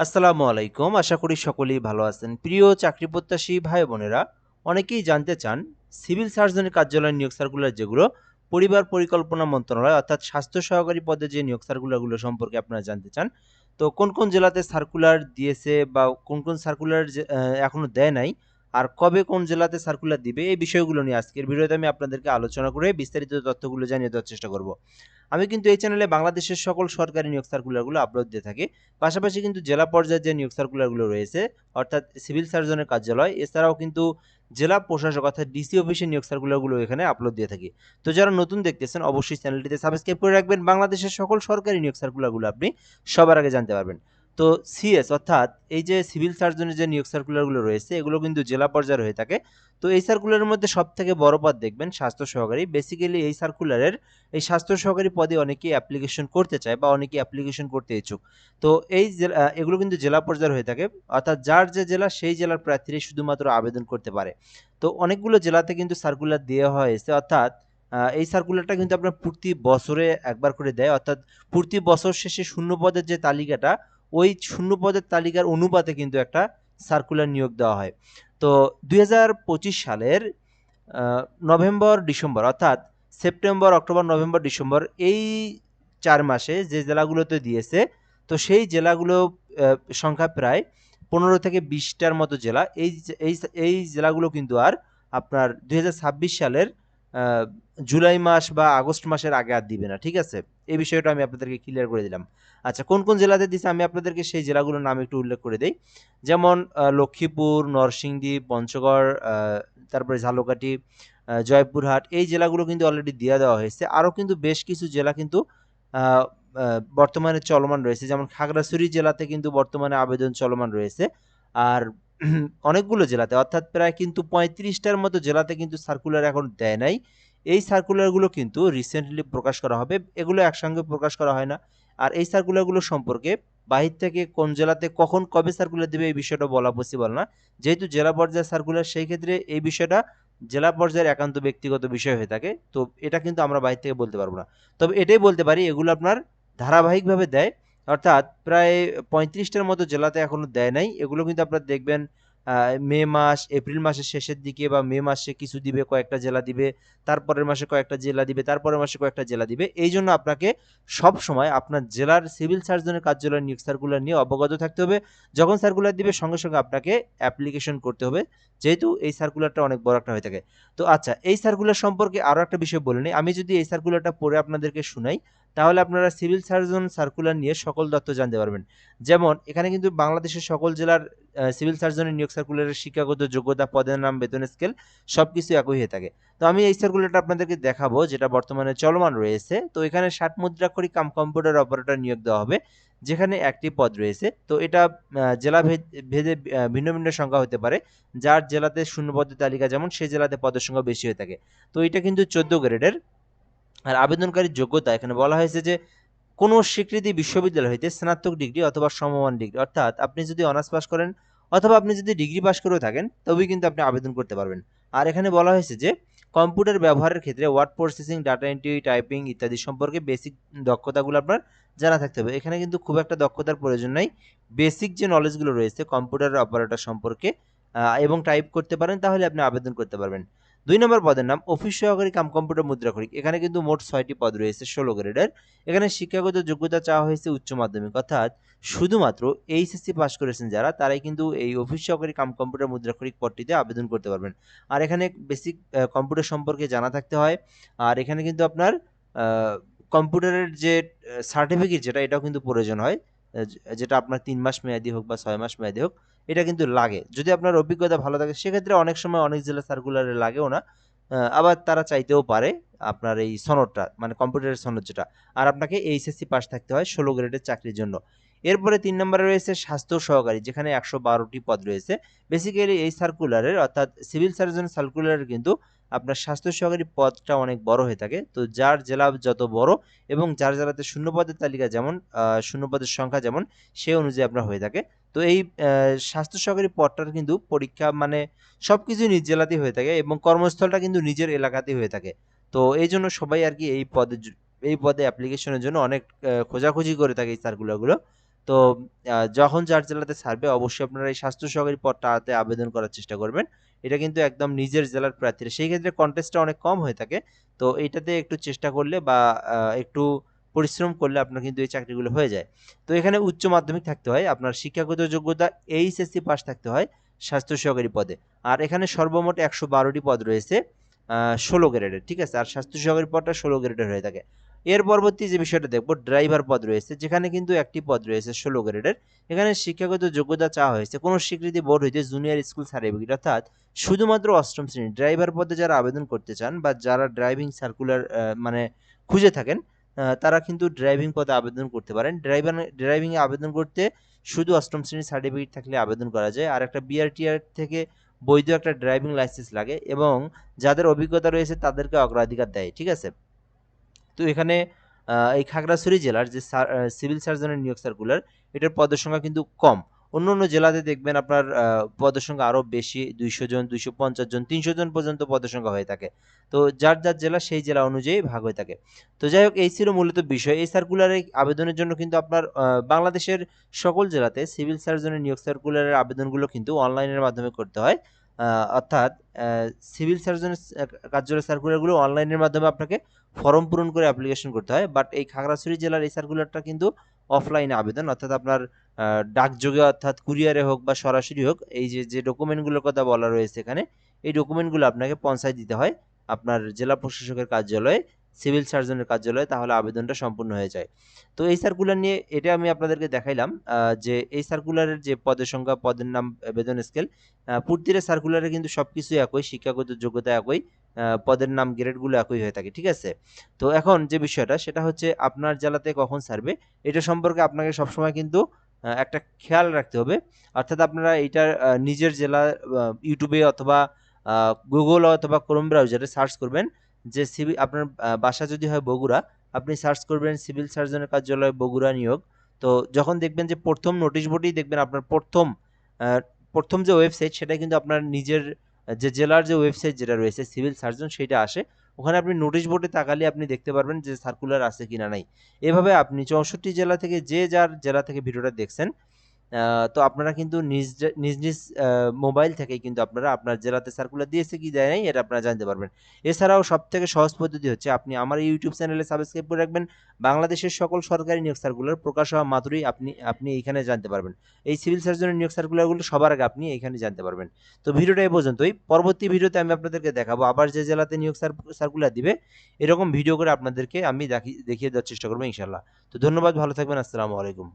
আসসালামু আলাইকুম। আশা করি সকলেই ভালো আছেন। প্রিয় চাকরি প্রত্যাশী ভাই বোনেরা, অনেকেই জানতে চান সিভিল সার্জনের কার্যালয়ের নিয়োগ সার্কুলার যেগুলো পরিবার পরিকল্পনা মন্ত্রণালয় অর্থাৎ স্বাস্থ্য সহকারী পদে যে নিয়োগ সার্কুলারগুলো সম্পর্কে আপনারা জানতে চান। তো কোন জেলাতে সার্কুলার দিয়েছে বা কোন সার্কুলার এখনো দেয় নাই, আর কবে কোন জেলাতে সার্কুলার দিবে এই বিষয়গুলো নিয়ে আজকের ভিডিওতে আমি আপনাদেরকে আলোচনা করে বিস্তারিত তথ্যগুলো জানিয়ে দেওয়ার চেষ্টা করব। আমি কিন্তু এই চ্যানেলে বাংলাদেশের সকল সরকারি নিয়োগ সার্কুলারগুলো আপলোড দিয়ে থাকি। পাশাপাশি কিন্তু জেলা পর্যায়ে যে নিয়োগ সার্কুলারগুলো রয়েছে অর্থাৎ সিভিল সার্জনের কার্যালয়, এছাড়াও কিন্তু জেলা প্রশাসক অর্থাৎ ডিসি অফিসের নিয়োগ সার্কুলারগুলো এখানে আপলোড দিয়ে থাকি। তো যারা নতুন দেখতেছেন অবশ্যই চ্যানেলটিতে সাবস্ক্রাইব করে রাখবেন। বাংলাদেশের সকল সরকারি নিয়োগ সার্কুলারগুলো আপনি সবার আগে জানতে পারবেন। তো সিএস অর্থাৎ এই যে সিভিল সার্জনের যে নিয়োগ সার্কুলারগুলো রয়েছে এগুলো কিন্তু জেলা পর্যায়ে হয়ে থাকে। তো এই সার্কুলারের মধ্যে সবথেকে বড় পদ দেখবেন স্বাস্থ্য সহকারী। বেসিক্যালি এই সার্কুলারের এই স্বাস্থ্য সহকারী পদে অনেকেই অ্যাপ্লিকেশন করতে চায় বা অনেকেই অ্যাপ্লিকেশন করতে ইচ্ছুক। তো এই এগুলো কিন্তু জেলা পর্যায়ের হয়ে থাকে, অর্থাৎ যার যে জেলা সেই জেলার প্রার্থীরা শুধুমাত্র আবেদন করতে পারে। তো অনেকগুলো জেলাতে কিন্তু সার্কুলার দেওয়া হয়েছে, অর্থাৎ এই সার্কুলারটা কিন্তু আপনার প্রতি বছরে একবার করে দেয়, অর্থাৎ প্রতি বছর শেষে শূন্য পদের যে তালিকাটা ওই শূন্য পদের তালিকার অনুপাতে কিন্তু একটা সার্কুলার নিয়োগ দেওয়া হয়। তো 2025 সালের নভেম্বর ডিসেম্বর অর্থাৎ সেপ্টেম্বর অক্টোবর নভেম্বর ডিসেম্বর এই 4 মাসে যে জেলাগুলোতে দিয়েছে, তো সেই জেলাগুলো সংখ্যা প্রায় 15 থেকে 20টার মতো জেলা। এই এই জেলাগুলো কিন্তু আর আপনার 2026 সালের আহ, জুলাই মাস বা আগস্ট মাসের আগে আর দিবে না, ঠিক আছে? এই বিষয়টা আমি আপনাদেরকে ক্লিয়ার করে দিলাম। আচ্ছা, কোন জেলাতে দিছে আমি আপনাদেরকে সেই জেলাগুলোর নাম একটু উল্লেখ করে দেই। যেমন লক্ষ্মীপুর, নরসিংদী, পঞ্চগড়, তারপরে ঝালকাঠি, জয়পুরহাট এই জেলাগুলো কিন্তু অলরেডি দিয়ে দেওয়া হয়েছে। আরও কিন্তু বেশ কিছু জেলা কিন্তু আহ, বর্তমানে চলমান রয়েছে, যেমন খাগড়াছড়ি জেলাতে কিন্তু বর্তমানে আবেদন চলমান রয়েছে। আর অনেকগুলো জেলাতে অর্থাৎ প্রায় কিন্তু 35টার মতো জেলাতে কিন্তু সার্কুলার এখন দেয় নাই। এই সার্কুলারগুলো কিন্তু রিসেন্টলি প্রকাশ করা হবে, এগুলো একসঙ্গে প্রকাশ করা হয় না। আর এই সার্কুলারগুলো সম্পর্কে বাহির থেকে কোন জেলাতে কখন কবে সার্কুলার দেবে এই বিষয়টা বলা পসিবল না। যেহেতু জেলা পর্যায়ের সার্কুলার, সেই ক্ষেত্রে এই বিষয়টা জেলা পর্যায়ের একান্ত ব্যক্তিগত বিষয় হয়ে থাকে। তো এটা কিন্তু আমরা বাইরে থেকে বলতে পারবো না। তবে এটাই বলতে পারি এগুলো আপনার ধারাবাহিকভাবে দেয়, অর্থাৎ প্রায় 35টার মতো জেলাতে এখনো দেয় নাই। এগুলো কিন্তু আপনারা দেখবেন মে মাস এপ্রিল মাসের শেষের দিকে বা মে মাসে কিছু দিবে, কয়েকটা জেলা দিবে, তারপরের মাসে কয়েকটা জেলা দিবে, তারপরের মাসে কয়েকটা জেলা দিবে। এই জন্য আপনাকে সব সময় আপনার জেলার সিভিল সার্জনের কার্যালয়ের নিয়োগ সার্কুলার নিয়ে অবগত থাকতে হবে। যখন সার্কুলার দিবে সঙ্গে সঙ্গে আপনাকে অ্যাপ্লিকেশন করতে হবে, যেহেতু এই সার্কুলারটা অনেক বড় একটা হয়ে থাকে। তো আচ্ছা, এই সার্কুলার সম্পর্কে আরও একটা বিষয় বলে নিই। আমি যদি এই সার্কুলারটা পড়ে আপনাদেরকে শুনাই, তাহলে আপনারা সিভিল সার্জন সার্কুলার নিয়ে সকল তথ্য জানতে পারবেন। যেমন এখানে কিন্তু বাংলাদেশের সকল জেলার সিভিল সার্জনের নিয়োগ সার্কুলারের শিক্ষাগত যোগ্যতা, পদের নাম, বেতন স্কেল সবকিছু একই হয়ে থাকে। তো আমি এই সার্কুলারটা আপনাদেরকে দেখাবো যেটা বর্তমানে চলমান রয়েছে। তো এখানে 60 মুদ্রাক্ষরিক কাম কম্পিউটার অপারেটর নিয়োগ দেওয়া হবে, যেখানে একটি পদ রয়েছে। তো এটা জেলা ভেদে ভিন্ন ভিন্ন সংখ্যা হতে পারে। যার জেলাতে শূন্য পদের তালিকা যেমন, সেই জেলাতে পদের সংখ্যা বেশি হয়ে থাকে। তো এটা কিন্তু 14 গ্রেডের। আর আবেদনকারীর যোগ্যতা এখানে বলা হয়েছে যে কোনো স্বীকৃতি বিশ্ববিদ্যালয় হইতে স্নাতক ডিগ্রি অথবা সমমান ডিগ্রি, অর্থাৎ আপনি যদি অনার্স পাস করেন অথবা আপনি যদি ডিগ্রি পাস করেও থাকেন তবেই কিন্তু আপনি আবেদন করতে পারবেন। আর এখানে বলা হয়েছে যে কম্পিউটার ব্যবহারের ক্ষেত্রে word processing, data entry, typing ইত্যাদি সম্পর্কে বেসিক দক্ষতাগুলো আপনার জানা থাকতে হবে। এখানে কিন্তু খুব একটা দক্ষতার প্রয়োজন নাই। বেসিক যে নলেজগুলো রয়েছে কম্পিউটার অপারেটর সম্পর্কে এবং টাইপ করতে পারেন, তাহলে আপনি আবেদন করতে পারবেন। 2 নম্বর পদের নাম অফিস সহকারী কাম কম্পিউটার মুদ্রাক্ষরিক। এখানে কিন্তু মোট 6টি পদ রয়েছে 16 গ্রেডের। এখানে শিক্ষাগত যোগ্যতা চাওয়া হয়েছে উচ্চ মাধ্যমিক, অর্থাৎ শুধুমাত্র এইচএসসি পাস করেছেন যারা, তারাই কিন্তু এই অফিস সহকারী কাম কম্পিউটার মুদ্রাক্ষরিক পদটিতে আবেদন করতে পারবেন। আর এখানে বেসিক কম্পিউটার সম্পর্কে জানা থাকতে হয়। আর এখানে কিন্তু আপনার কম্পিউটারের যে সার্টিফিকেট যেটা, এটাও কিন্তু প্রয়োজন হয়, যেটা আপনার 3 মাস মেয়াদি হোক বা 6 মাস মেয়াদি হোক, এটা কিন্তু লাগে। যদি আপনার অভিজ্ঞতা ভালো থাকে সেক্ষেত্রে অনেক সময় অনেক জেলা সার্কুলারে লাগেও না। আবার তারা চাইতেও পারে আপনার এই সনদটা, মানে কম্পিউটারের সনদ যেটা। আর আপনাকে এইচএসসি পাস থাকতে হয় 16 গ্রেডের চাকরির জন্য। এরপরে 3 নম্বরে রয়েছে স্বাস্থ্য সহকারী, যেখানে 112টি পদ রয়েছে। বেসিক্যালি এই সার্কুলারের অর্থাৎ সিভিল সার্জন সার্কুলারের কিন্তু আপনার স্বাস্থ্য সহকারী পদটা অনেক বড় হয়ে থাকে। তো যার জেলা যত বড় এবং যার জেলাতে শূন্য পদের তালিকা যেমন, শূন্য পদের সংখ্যা যেমন, সেই অনুযায়ী আপনার হয়ে থাকে। তো এই স্বাস্থ্য সহকারী পদটার কিন্তু পরীক্ষা মানে সবকিছু নিজ জেলাতেই হয়ে থাকে এবং কর্মস্থলটা কিন্তু নিজের এলাকাতেই হয়ে থাকে। তো এই জন্য সবাই আর কি এই পদে অ্যাপ্লিকেশনের জন্য অনেক খোঁজাখুঁজি করে থাকে এই সার্কুলারগুলো। তো যখন যার জেলাতে ছাড়বে অবশ্যই আপনারা এই স্বাস্থ্য সহকারী পদটাতে আবেদন করার চেষ্টা করবেন। এটা কিন্তু একদম নিজের জেলার প্রার্থীরা, সেই ক্ষেত্রে কন্টেস্টটা অনেক কম হয়ে থাকে। তো এইটাতে একটু চেষ্টা করলে বা একটু পরিশ্রম করলে আপনার কিন্তু এই চাকরিগুলো হয়ে যায়। তো এখানে উচ্চ মাধ্যমিক থাকতে হয়, আপনার শিক্ষাগত যোগ্যতা এইচএসসি পাস থাকতে হয় স্বাস্থ্য সহকারী পদে। আর এখানে সর্বমোট ১১২টি পদ রয়েছে ১৬ গ্রেডের, ঠিক আছে? আর স্বাস্থ্য সহকারী পদটা ১৬ গ্রেডের হয়ে থাকে। এর পরবর্তী যে বিষয়টা দেখব, ড্রাইভার পদ রয়েছে, যেখানে কিন্তু একটি পদ রয়েছে ১৬ গ্রেডের। এখানে শিক্ষাগত যোগ্যতা চাওয়া হয়েছে কোনো স্বীকৃতি বোর্ড হইতে জুনিয়র স্কুল সার্টিফিকেট, অর্থাৎ শুধুমাত্র অষ্টম শ্রেণী ড্রাইভার পদে যারা আবেদন করতে চান বা যারা ড্রাইভিং সার্কুলার মানে খুঁজে থাকেন, তারা কিন্তু ড্রাইভিং পদে আবেদন করতে পারেন। ড্রাইভিংয়ে আবেদন করতে শুধু অষ্টম শ্রেণীর সার্টিফিকেট থাকলে আবেদন করা যায়। আর একটা বিআরটিআর থেকে বৈধ একটা ড্রাইভিং লাইসেন্স লাগে এবং যাদের অভিজ্ঞতা রয়েছে তাদেরকে অগ্রাধিকার দেয়, ঠিক আছে? তো এখানে এই খাগড়াছড়ি জেলার যে সিভিল সার্জনের নিয়োগ সার্কুলার, এটার পদের সংখ্যা কিন্তু কম। অন্য জেলাতে দেখবেন আপনার পদের সংখ্যা আরও বেশি, ২০০ জন, ২৫০ জন, ৩০০ জন পর্যন্ত পদের সংখ্যা হয়ে থাকে। তো যার জেলা সেই জেলা অনুযায়ী ভাগ হয়ে থাকে। তো যাই হোক, এই ছিল মূলত বিষয়। এই সার্কুলারে আবেদনের জন্য কিন্তু আপনার বাংলাদেশের সকল জেলাতে সিভিল সার্জনের নিয়োগ সার্কুলারের আবেদনগুলো কিন্তু অনলাইনের মাধ্যমে করতে হয়। অর্থাৎ সিভিল সার্জনের কার্যালয় সার্কুলারগুলো অনলাইনের মাধ্যমে আপনাকে ফর্ম পূরণ করে অ্যাপ্লিকেশন করতে হয়। বাট এই খাগড়াছড়ি জেলার এই সার্কুলারটা কিন্তু অফলাইনে আবেদন, অর্থাৎ আপনার ডাকযোগে, অর্থাৎ কুরিয়ারে হোক বা সরাসরি হোক, এই যে ডকুমেন্টগুলোর কথা বলা রয়েছে এখানে, এই ডকুমেন্টগুলো আপনাকে পৌঁছায় দিতে হয় আপনার জেলা প্রশাসকের কার্যালয়ে, সিভিল সার্জনের কার্যালয়ে, তাহলে আবেদনটা সম্পূর্ণ হয়ে যায়। তো এই সার্কুলার নিয়ে এটা আমি আপনাদেরকে দেখাইলাম যে এই সার্কুলারের যে পদের সংখ্যা, পদের নাম, বেতন স্কেল, প্রতিটা সার্কুলারে কিন্তু সবকিছু একই, শিক্ষাগত যোগ্যতা একই, পদের নাম, গ্রেডগুলো একই হয়ে থাকে, ঠিক আছে? তো এখন যে বিষয়টা সেটা হচ্ছে আপনার জেলাতে কখন ছাড়বে এটা সম্পর্কে আপনাকে সবসময় কিন্তু একটা খেয়াল রাখতে হবে। অর্থাৎ আপনারা এইটার নিজের জেলা ইউটিউবে অথবা গুগল অথবা ক্রোম ব্রাউজারে সার্চ করবেন যে আপনার বাসা যদি হয় বগুড়া, আপনি সার্চ করবেন সিভিল সার্জনের কার্যালয় বগুড়া নিয়োগ। তো যখন দেখবেন যে প্রথম নোটিশ বোর্ডেই দেখবেন আপনার প্রথম যে ওয়েবসাইট সেটা কিন্তু আপনার নিজের যে জেলার যে ওয়েবসাইট যেটা রয়েছে সিভিল সার্জন সেটা আসে। ওখানে আপনি নোটিশ বোর্ডে তাকালে আপনি দেখতে পারবেন যে সার্কুলার আছে কিনা নাই। এভাবে আপনি ৬৪ জেলা থেকে যে যার জেলা থেকে ভিডিওটা দেখছেন, তো আপনারা কিন্তু নিজ মোবাইল থেকেই কিন্তু আপনারা আপনার জেলাতে সার্কুলার দিয়েছে কি দেয় নাই এটা আপনারা জানতে পারবেন। এছাড়াও সবথেকে সহজ পদ্ধতি হচ্ছে আপনি আমার এই ইউটিউব চ্যানেলে সাবস্ক্রাইব করে রাখবেন। বাংলাদেশের সকল সরকারি নিয়োগ সার্কুলার প্রকাশ হওয়া মাত্রই আপনি এইখানে জানতে পারবেন। এই সিভিল সার্জনের নিয়োগ সার্কুলারগুলো সবার আগে আপনি এইখানে জানতে পারবেন। তো ভিডিওটা এই পর্যন্তই। পরবর্তী ভিডিওতে আমি আপনাদেরকে দেখাবো আবার যে জেলাতে নিয়োগ সার্কুলার দিবে এরকম ভিডিও করে আপনাদেরকে আমি দেখিয়ে দেওয়ার চেষ্টা করব ইনশাআল্লাহ। তো ধন্যবাদ, ভালো থাকবেন। আসসালামু আলাইকুম।